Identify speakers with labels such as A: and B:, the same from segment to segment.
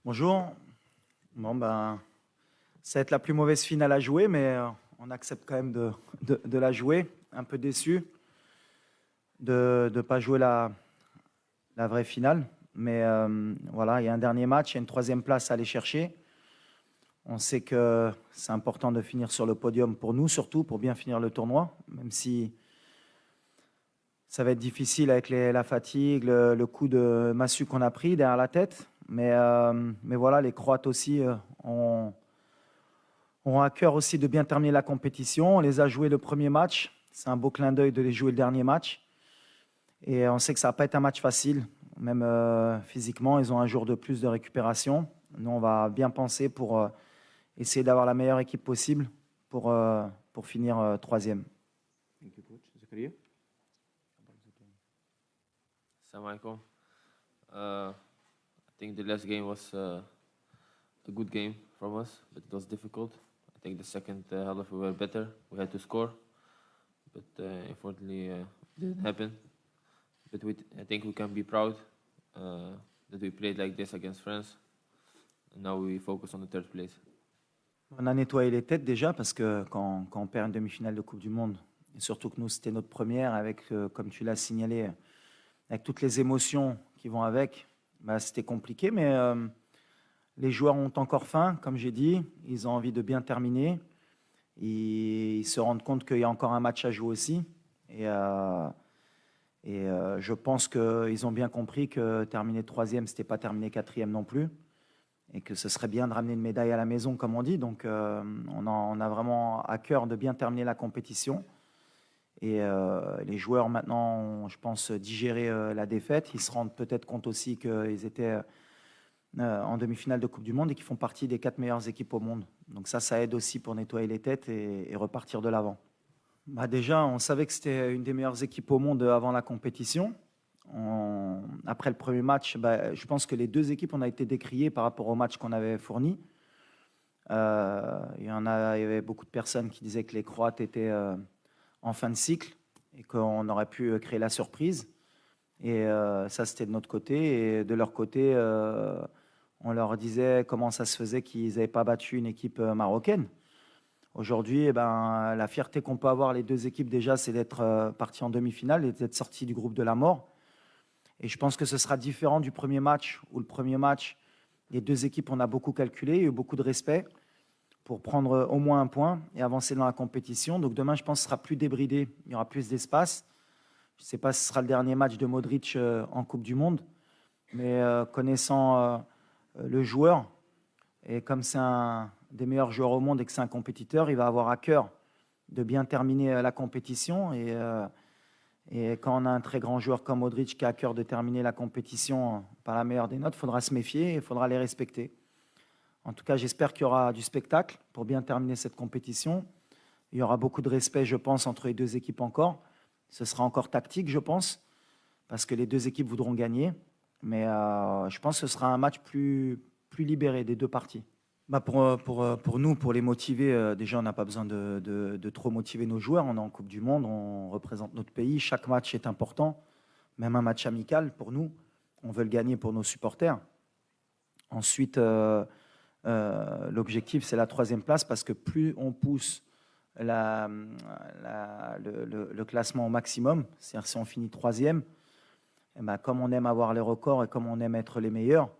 A: Bonjour. Ça va être la plus mauvaise finale à jouer, mais on accepte quand même de la jouer. Un peu déçu de ne pas jouer la vraie finale. Mais voilà, il y a un dernier match, il y a une troisième place à aller chercher. On sait que c'est important de finir sur le podium pour nous, surtout pour bien finir le tournoi, même si ça va être difficile avec la fatigue, le coup de massue qu'on a pris derrière la tête. Mais voilà, les Croates aussi ont à cœur aussi de bien terminer la compétition. On les a joués le premier match. C'est un beau clin d'œil de les jouer le dernier match. Et on sait que ça va pas être un match facile. Même physiquement, ils ont un jour de plus de récupération. Nous, on va bien penser pour essayer d'avoir la meilleure équipe possible pour finir troisième.
B: Thank you, coach. Zakaria?
C: Assalamu alaikum. I think the last game was a good game from us, but it was difficult. I think the second half we were better. We had to score, but unfortunately it didn't happen. But I think we can be proud that we played like this against France. And now we focus on the third place.
A: On a nettoyé les têtes déjà parce que quand on perd une demi-finale de Coupe du Monde, et surtout que nous, c'était notre première, avec, comme tu l'as signalé, avec toutes les émotions qui vont avec, c'était compliqué. Mais les joueurs ont encore faim, comme j'ai dit. Ils ont envie de bien terminer. Ils se rendent compte qu'il y a encore un match à jouer aussi. Et je pense qu'ils ont bien compris que terminer troisième, ce n'était pas terminer quatrième non plus. Et que ce serait bien de ramener une médaille à la maison, comme on dit. Donc, on a vraiment à cœur de bien terminer la compétition. Et les joueurs, maintenant, ont, je pense, digéré la défaite. Ils se rendent peut-être compte aussi qu'ils étaient en demi-finale de Coupe du Monde et qu'ils font partie des 4 meilleures équipes au monde. Donc ça aide aussi pour nettoyer les têtes et repartir de l'avant. Déjà, on savait que c'était une des meilleures équipes au monde avant la compétition. Après le premier match, je pense que les deux équipes, on a été décriées par rapport au match qu'on avait fourni. Il y avait beaucoup de personnes qui disaient que les Croates étaient en fin de cycle et qu'on aurait pu créer la surprise. Et ça, c'était de notre côté. Et de leur côté, on leur disait comment ça se faisait qu'ils n'avaient pas battu une équipe marocaine. Aujourd'hui, la fierté qu'on peut avoir les deux équipes déjà, c'est d'être partis en demi-finale et d'être sortis du groupe de la mort. Et je pense que ce sera différent du premier match, où le premier match, les deux équipes, on a beaucoup calculé, il y a eu beaucoup de respect pour prendre au moins un point et avancer dans la compétition. Donc demain, je pense que ce sera plus débridé, il y aura plus d'espace. Je ne sais pas si ce sera le dernier match de Modric en Coupe du Monde, mais connaissant le joueur, et comme c'est un des meilleurs joueurs au monde et que c'est un compétiteur, il va avoir à cœur de bien terminer la compétition. Et quand on a un très grand joueur comme Modric qui a à cœur de terminer la compétition par la meilleure des notes, il faudra se méfier et il faudra les respecter. En tout cas, j'espère qu'il y aura du spectacle pour bien terminer cette compétition. Il y aura beaucoup de respect, je pense, entre les deux équipes encore. Ce sera encore tactique, je pense, parce que les deux équipes voudront gagner. Mais je pense que ce sera un match plus libéré des deux parties. Pour nous, pour les motiver, déjà, on n'a pas besoin de trop motiver nos joueurs. On est en Coupe du Monde, on représente notre pays. Chaque match est important, même un match amical pour nous. On veut le gagner pour nos supporters. Ensuite, l'objectif, c'est la troisième place parce que plus on pousse le classement au maximum, c'est-à-dire si on finit troisième, comme on aime avoir les records et comme on aime être les meilleurs,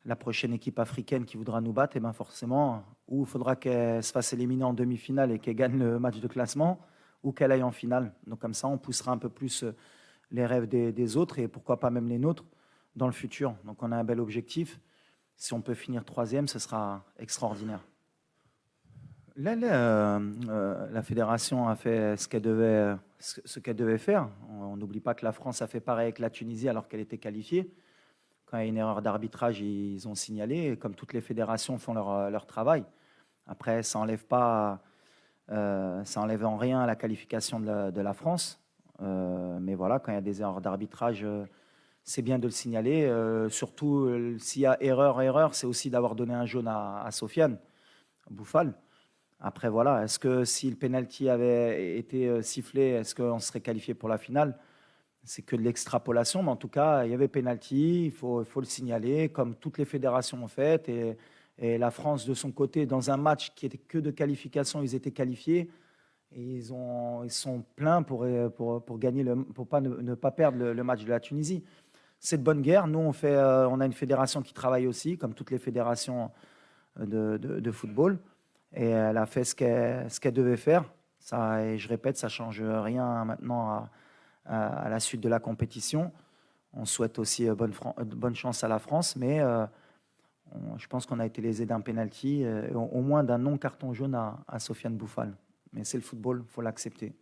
A: la prochaine équipe africaine qui voudra nous battre, forcément, ou il faudra qu'elle se fasse éliminer en demi-finale et qu'elle gagne le match de classement, ou qu'elle aille en finale. Donc comme ça, on poussera un peu plus les rêves des autres et pourquoi pas même les nôtres dans le futur. Donc on a un bel objectif. Si on peut finir troisième, ce sera extraordinaire. La fédération a fait ce qu'elle devait faire. On n'oublie pas que la France a fait pareil avec la Tunisie alors qu'elle était qualifiée. Quand il y a une erreur d'arbitrage, ils ont signalé, et comme toutes les fédérations font leur travail. Après, ça n'enlève en rien à la qualification de la France. Mais voilà, quand il y a des erreurs d'arbitrage, c'est bien de le signaler. Surtout, s'il y a erreur, c'est aussi d'avoir donné un jaune à Sofiane Bouffal. Après, voilà, est-ce que si le penalty avait été sifflé, est-ce qu'on serait qualifié pour la finale ? c'est que de l'extrapolation, mais en tout cas, il y avait pénalty, il faut le signaler, comme toutes les fédérations ont fait. Et la France, de son côté, dans un match qui était que de qualification, ils étaient qualifiés. Et ils sont pleins pour gagner pour pas ne pas perdre le match de la Tunisie. C'est de bonne guerre. Nous, on a une fédération qui travaille aussi, comme toutes les fédérations de football. Et elle a fait ce qu'elle devait faire. Ça, et je répète, ça ne change rien maintenant à la suite de la compétition. On souhaite aussi bonne chance à la France, mais je pense qu'on a été lésé d'un penalty, au moins d'un non-carton jaune à Sofiane Bouffal. Mais c'est le football, il faut l'accepter.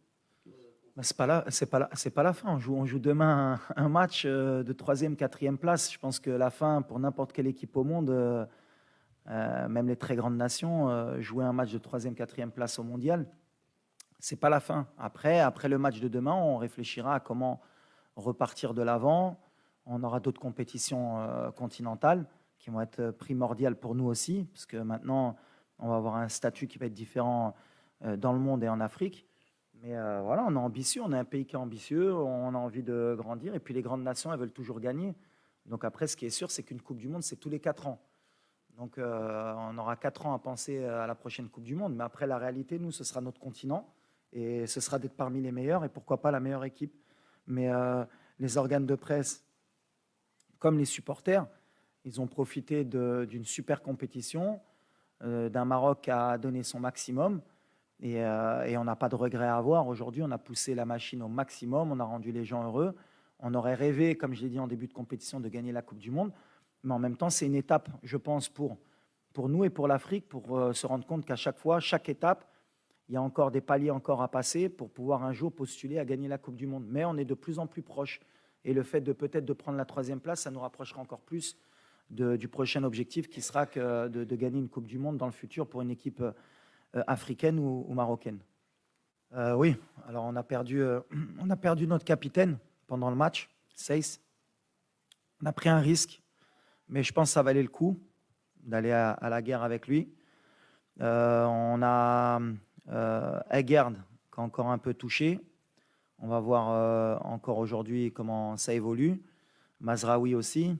A: C'est pas la fin. On joue demain un match de 3e, 4e place. Je pense que la fin, pour n'importe quelle équipe au monde, même les très grandes nations, jouer un match de 3e, 4e place au mondial, c'est pas la fin. Après le match de demain, on réfléchira à comment repartir de l'avant. On aura d'autres compétitions continentales qui vont être primordiales pour nous aussi, parce que maintenant, on va avoir un statut qui va être différent dans le monde et en Afrique. Mais voilà, on est ambitieux, on est un pays qui est ambitieux, on a envie de grandir, et puis les grandes nations, elles veulent toujours gagner. Donc après, ce qui est sûr, c'est qu'une Coupe du Monde, c'est tous les 4 ans. Donc on aura 4 ans à penser à la prochaine Coupe du Monde, mais après, la réalité, nous, ce sera notre continent, et ce sera d'être parmi les meilleurs, et pourquoi pas la meilleure équipe. Mais les organes de presse, comme les supporters, ils ont profité d'une super compétition, d'un Maroc qui a donné son maximum, et on n'a pas de regret à avoir. Aujourd'hui, on a poussé la machine au maximum, on a rendu les gens heureux. On aurait rêvé, comme je l'ai dit en début de compétition, de gagner la Coupe du Monde, mais en même temps, c'est une étape, je pense, pour nous et pour l'Afrique, pour se rendre compte qu'à chaque fois, chaque étape, il y a encore des paliers encore à passer pour pouvoir un jour postuler à gagner la Coupe du Monde. Mais on est de plus en plus proche. Et le fait de peut-être de prendre la 3e place, ça nous rapprochera encore plus du prochain objectif qui sera de gagner une Coupe du Monde dans le futur pour une équipe africaine ou marocaine. Oui, alors on a perdu notre capitaine pendant le match, Seiss. On a pris un risque, mais je pense que ça valait le coup d'aller à la guerre avec lui. On a Egerd qui a encore un peu touché. On va voir encore aujourd'hui comment ça évolue. Mazraoui aussi.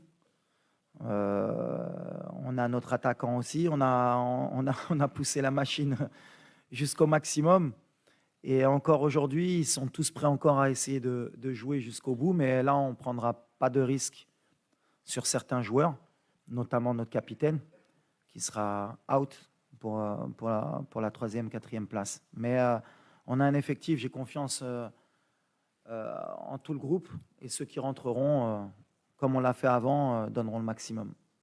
A: On a notre attaquant aussi. On a poussé la machine jusqu'au maximum. Et encore aujourd'hui, ils sont tous prêts encore à essayer de jouer jusqu'au bout. Mais là, on ne prendra pas de risque sur certains joueurs, notamment notre capitaine, qui sera out pour la 3e, 4e place. Mais on a un effectif, j'ai confiance en tout le groupe. Et ceux qui rentreront, comme on l'a fait avant, donneront le maximum.